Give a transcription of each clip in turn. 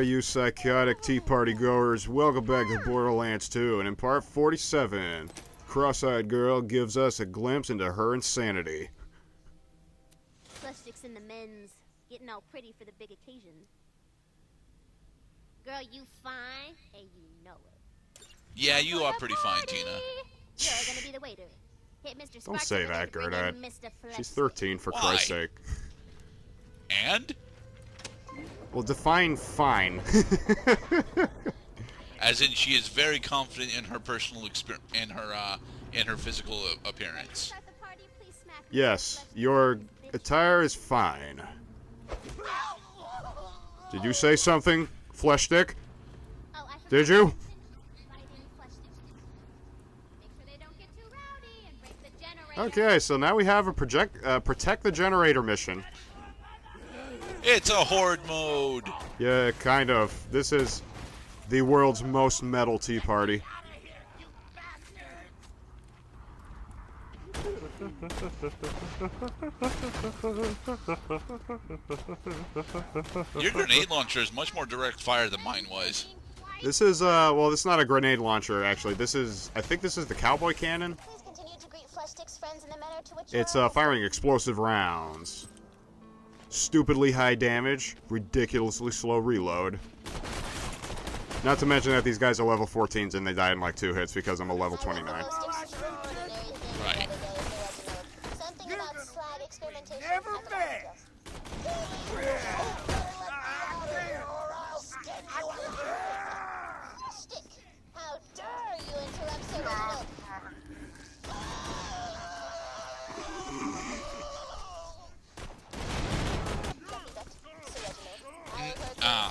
you psychotic Tea Party goers. Welcome back to Borderlands 2, and in part 47, Cross-Eyed Girl gives us a glimpse into her insanity. Flesh sticks in the men's, getting all pretty for the big occasion. Girl, you fine, and you know it. Yeah, you are pretty fine, Tina. You're gonna be the waiter. Hit Mr. Don't Sparks say over there that, to bring Gerda. in Mr. Flesh She's Stick. 13, for Why? Christ's sake. And? Well, define fine. As in, she is very confident in her personal experience, in her physical appearance. Start the party, please smack me. Yes, your attire is fine. Did you say something, Flesh Stick? Oh, I forgot Did to you? mention why I didn't flesh stick sticks. Make sure they don't get too rowdy and break the generator. Okay, so now we have a protect the generator mission. It's a horde mode. Yeah, kind of. This is the world's most metal tea party. Your grenade launcher is much more direct fire than mine was. This is, well, this is not a grenade launcher, actually. This is, I think this is the cowboy cannon. Please continue to greet Flesh Stick's friends in the manner to which It's, firing explosive rounds. Stupidly high damage, ridiculously slow reload. Not to mention that these guys are level 14s and they died in like 2 hits because I'm a level 29. Right. Something about slag experimentation. Never met. Stick, how dare you interrupt so original?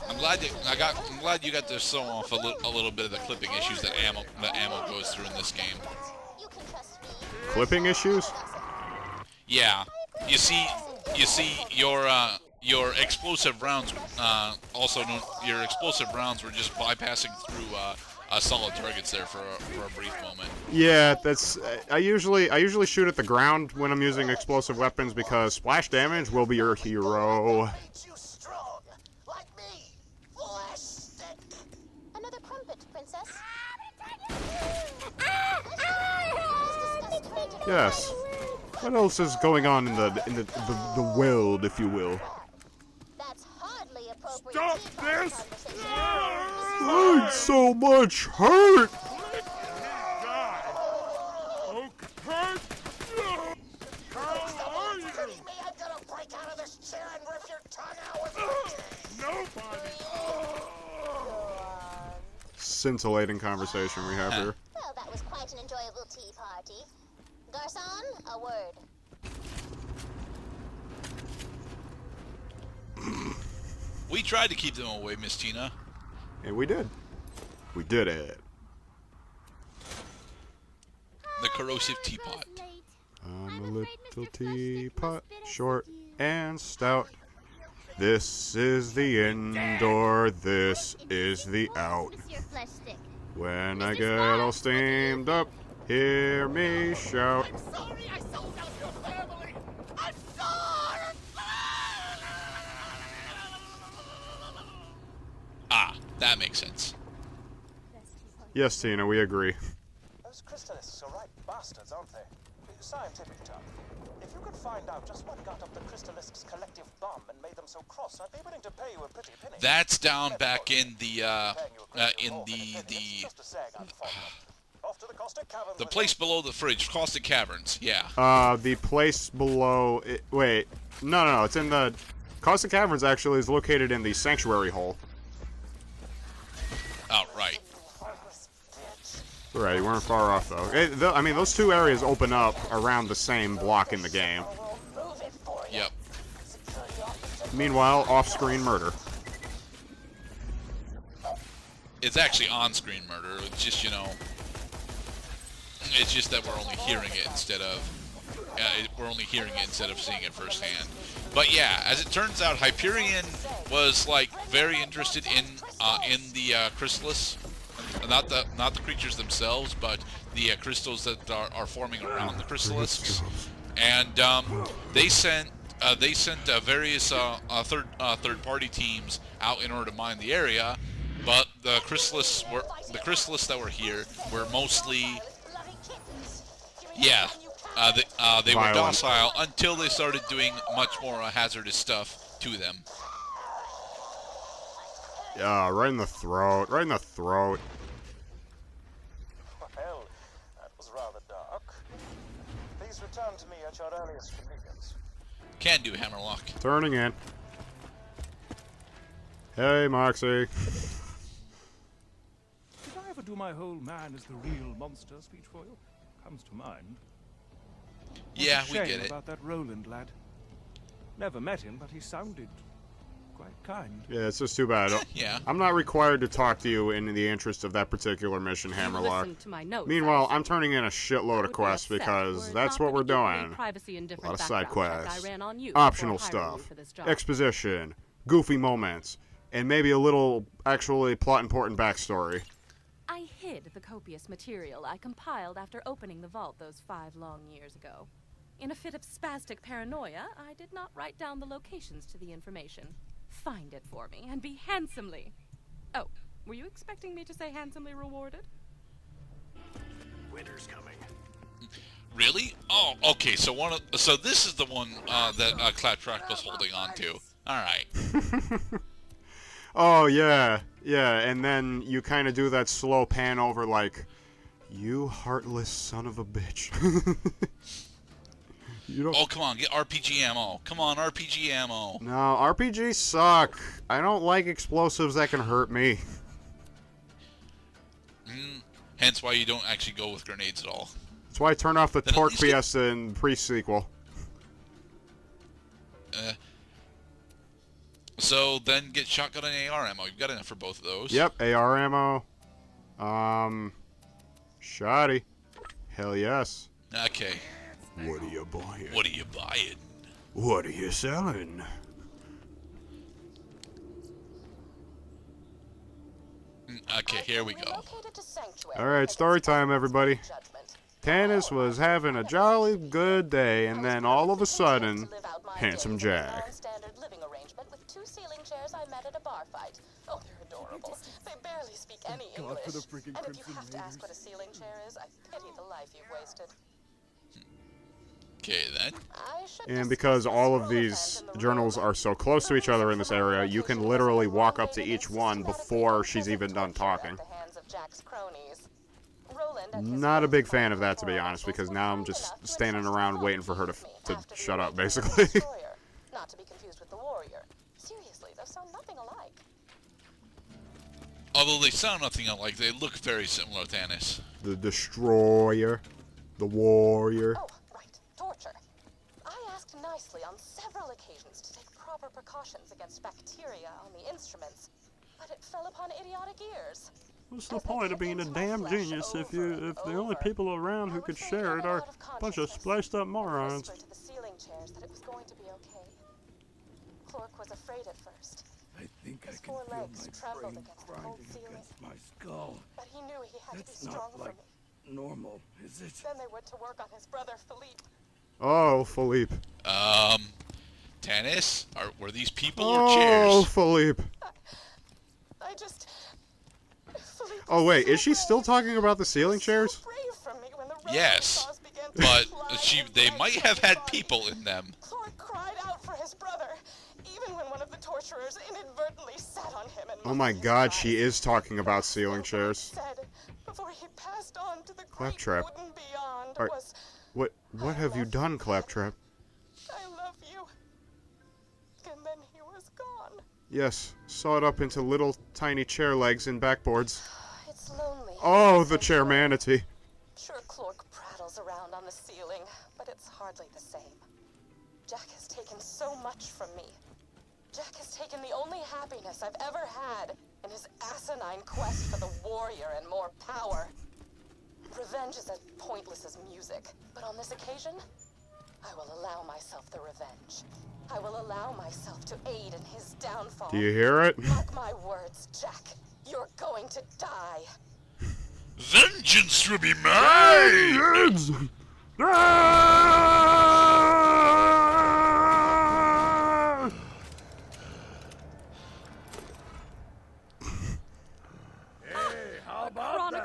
I'm glad you got to show off a little bit of the clipping issues that ammo goes through in this game. You can trust me. Clipping issues? Yeah, you see your explosive rounds. Your explosive rounds were just bypassing through solid targets there for a brief moment. Yeah, that's, I usually shoot at the ground when I'm using explosive weapons because splash damage will be your hero. Another crumpet, princess. Yes. What else is going on in the world, if you will? That's hardly appropriate. Stop tea party this! conversation. I'm so much hurt! Scintillating conversation we have here. Well, that was quite an enjoyable tea party. Garçon, a word. We tried to keep them away, Miss Tina. And we did. We did it. The corrosive teapot. I'm a little teapot, short and stout. This is the indoor, this is the out. Monsieur Flesh Stick. When I get all steamed up, hear me shout. I'm sorry I sold out your family. I'm sorry. Ah, that makes sense. Yes, Tina, we agree. Those crystallists are right bastards, aren't they? Scientific term. If you could find out just what got up the crystallists' collective bomb and made them so cross, I'd be willing to pay you a pretty penny. That's down back in the the place below the fridge, Caustic Caverns. Yeah. The place below it, wait. No, it's in the Caustic Caverns actually is located in the Sanctuary Hole. Oh, right. Right, you weren't far off though. I mean, those two areas open up around the same block in the game. Yep. Meanwhile, off-screen murder. It's actually on-screen murder. It's just, it's just that we're only hearing it instead of seeing it firsthand. But yeah, as it turns out, Hyperion was like very interested in the chrysalis. Not the creatures themselves, but the crystals that are forming around the chrysalisks, and they sent various third-party teams out in order to mine the area, but the chrysalists that were here were mostly, yeah, they were Violent. docile until they started doing much more hazardous stuff to them. Yeah, right in the throat. Right in the throat. Well, that was rather dark. Please return to me at your earliest convenience. Can do, Hammerlock. Turning in. Hey, Moxie. Did I ever do my whole man is the real monster speech for you? Comes to mind. Yeah, What a we shame get it. about that Roland lad. Never met him, but he sounded quite kind. Yeah, it's just too bad. Yeah. I'm not required to talk to you in the interest of that particular mission, Hammerlock. Listen to my notes, Meanwhile, I I'm turning in a shitload of quests because that's what we're doing. A lot of side quests, optional stuff, exposition, goofy moments, and maybe a little actually plot-important backstory. I hid the copious material I compiled after opening the vault those 5 long years ago. In a fit of spastic paranoia, I did not write down the locations to the information. Find it for me and be handsomely. Oh, were you expecting me to say handsomely rewarded? Winter's coming. Really? Oh, okay. So so this is the one that Claptrap was holding on to. All right. Oh, yeah, and then you kind of do that slow pan over like, you heartless son of a bitch. You don't... Oh, come on, get RPG ammo. Come on, RPG ammo. No, RPGs suck. I don't like explosives that can hurt me. Hence why you don't actually go with grenades at all. That's why I turned off the Then at Torque least get- Fiesta in pre-sequel. So then get shotgun and AR ammo. You've got enough for both of those. Yep, AR ammo. Shoddy. Hell yes. Okay. What are you buying? What are you buying? What are you selling? Okay, here we go. Alright, story time, everybody. Tannis was having a jolly good day, and then all of a sudden, Handsome Jack. With 2 ceiling chairs I met at a bar fight. Oh, they're adorable. They barely speak any English. And if you have to ask what a ceiling chair is, I pity the life you've wasted. Okay, then. And because all of these journals are so close to each other in this area, you can literally walk up to each one before she's even done talking. Not a big fan of that, to be honest, because now I'm just standing around waiting for her to shut up, basically. Not to be confused with the warrior. Seriously, those sound nothing alike. Although they sound nothing alike, they look very similar, Tannis. The Destroyer. The Warrior. Oh, right. Torture. I asked nicely on several occasions to take proper precautions against bacteria on the instruments, but it fell upon idiotic ears. What's the point of being a damn genius if the only people around who could share it are a bunch of spliced up morons? To the ceiling chairs that it was going to be okay. Clark was afraid at first. I think I His can 4 feel legs my trembled brain against the cold grinding ceiling. against my skull. But he knew he had to be That's strong not for like me. normal, is it? Then they went to work on his brother Philippe. Oh, Philippe. Tannis? Were these people or Oh, chairs? Philippe. I just... Philippe Oh, was wait, so is she still brave. talking about the ceiling So chairs? brave from me when the Roman Yes, saws began to but fly and they rag might from have his had body. people in them. Clark cried out for his brother, even when one of the torturers inadvertently sat on him and Oh my muzzled his god, eyes. she is talking about ceiling What he chairs. said before he passed on to the Claptrap. great wooden beyond Are- was, What have you done, Claptrap? I love you. And then he was gone. Yes, sawed up into little tiny chair legs and backboards. It's lonely. Oh, the chair manatee. Sure, Clark prattles around on the ceiling, but it's hardly the same. Jack has taken so much from me. Jack has taken the only happiness I've ever had in his asinine quest for the warrior and more power. Revenge is as pointless as music, but on this occasion, I will allow myself the revenge. I will allow myself to aid in his downfall. Do you hear it? Mark my words, Jack. You're going to die. Vengeance will be mine!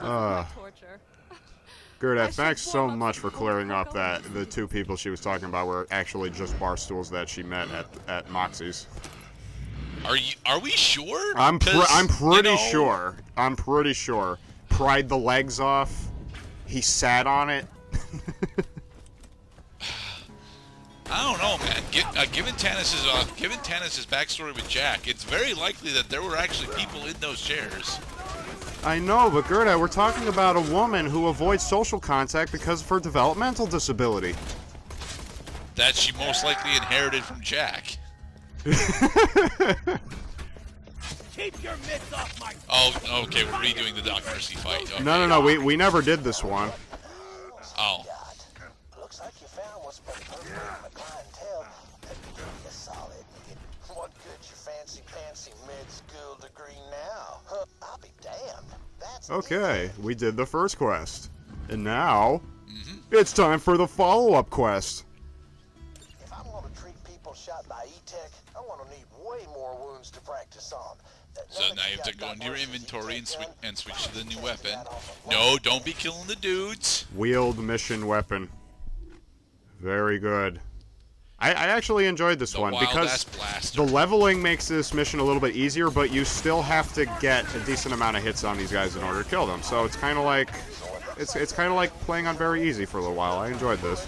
this is my torture. Gerda, thanks so much for clearing up that the two people she was talking about were actually just barstools that she met at Moxie's. Are we sure? I'm pretty you know, sure. I'm pretty sure. Pried the legs off. He sat on it. I don't know, man. Given Tannis's backstory with Jack, it's very likely that there were actually people in those chairs. I know, but Gerda, we're talking about a woman who avoids social contact because of her developmental disability. That she most likely inherited from Jack. Keep your mitts off my... Oh, okay, we're redoing the Doc Mercy fight. Okay. No, we never did this one. Oh. Looks like you found what's been perforating the clientele. That'd give you a solid. What good's your fancy mid-school degree now? Huh, I'll be damned. That's Okay, we did the first quest. And now, it's time for the follow-up quest. If I'm going to treat people shot by E-Tech, I want to need way more wounds to practice on. So now you have to go into your inventory and switch to the new weapon. No, don't be killing the dudes. Wield mission weapon. Very good. I actually enjoyed this one because the leveling makes this mission a little bit easier, but you still have to get a decent amount of hits on these guys in order to kill them. So it's kind of like it's kind of like playing on very easy for a little while. I enjoyed this.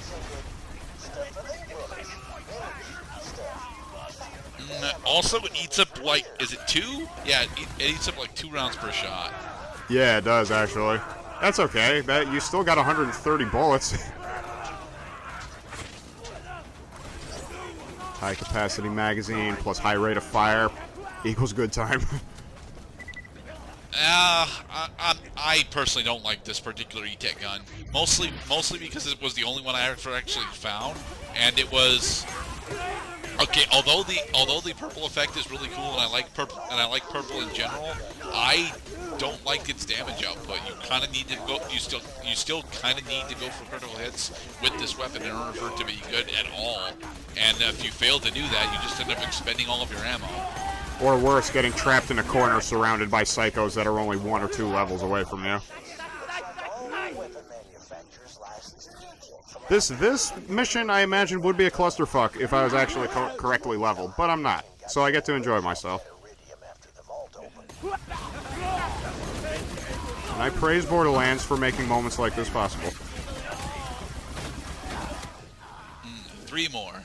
Also, it eats up like, is it 2? Yeah, it eats up like 2 rounds per shot. Yeah, it does actually. That's okay. That you still got 130 bullets. High capacity magazine plus high rate of fire equals good time. I personally don't like this particular E-Tech gun. Mostly because it was the only one I ever actually found, and it was okay. Although the purple effect is really cool, and I like purple in general, I don't like its damage output. You kind of need to go. You still kind of need to go for critical hits with this weapon in order for it to be good at all. And if you fail to do that, you just end up expending all of your ammo. Or worse, getting trapped in a corner surrounded by psychos that are only 1 or 2 levels away from you. This mission, I imagine, would be a clusterfuck if I was actually correctly leveled, but I'm not, so I get to enjoy myself. And I praise Borderlands for making moments like this possible. 3 more.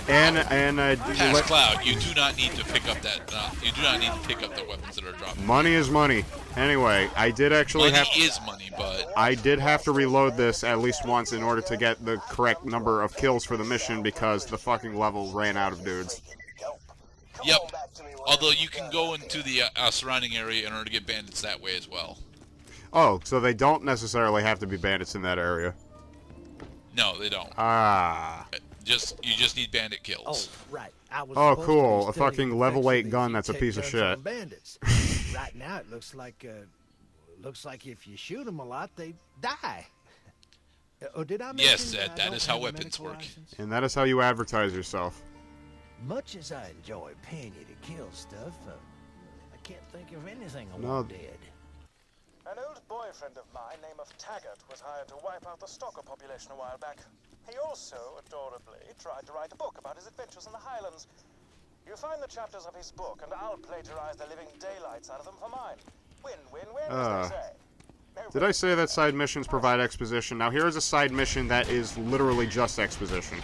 And Past Cloud, you do not need to pick up that. You do not need to pick up the weapons that are dropping. Money is money. Anyway, I did actually money is money, but I did have to reload this at least once in order to get the correct number of kills for the mission because the fucking level ran out of dudes. Yep. Although you can go into the surrounding area in order to get bandits that way as well. Oh, so they don't necessarily have to be bandits in that area. No, they don't. Ah. You just need bandit kills. Oh, right. Oh, cool. A fucking level 8 gun that's a piece of shit. Bandits. Right now it looks like if you shoot them a lot, they die. Did I mention Yes, that is how weapons work. License? And that is how you advertise yourself. Much as I enjoy paying you to kill stuff, I can't think of anything I No. want dead. An old boyfriend of mine, named Taggart, was hired to wipe out the stalker population a while back. He also, adorably, tried to write a book about his adventures in the Highlands. You find the chapters of his book, and I'll plagiarize the living daylights out of them for mine. Win-win-win, as they say. Did I say that side missions provide exposition? Now here's a side mission that is literally just exposition.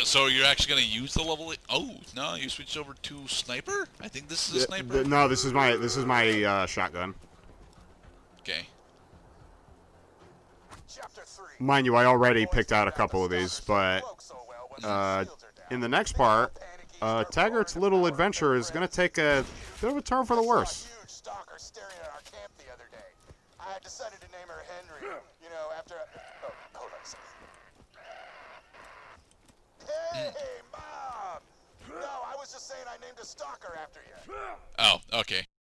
So you're actually going to use the level 8? Oh, no, you switched over to sniper? I think this is a sniper. No, this is my shotgun. Okay. Mind you, I already picked out a couple of these, but in the next part, Taggart's little adventure is going to take a bit of a turn for the worse. Huge stalker staring at our camp the other day. I decided to name her Henry. You know, after. Oh, hold on a second. Hey, Mom! No, I was just saying I named a stalker after you. Oh, okay.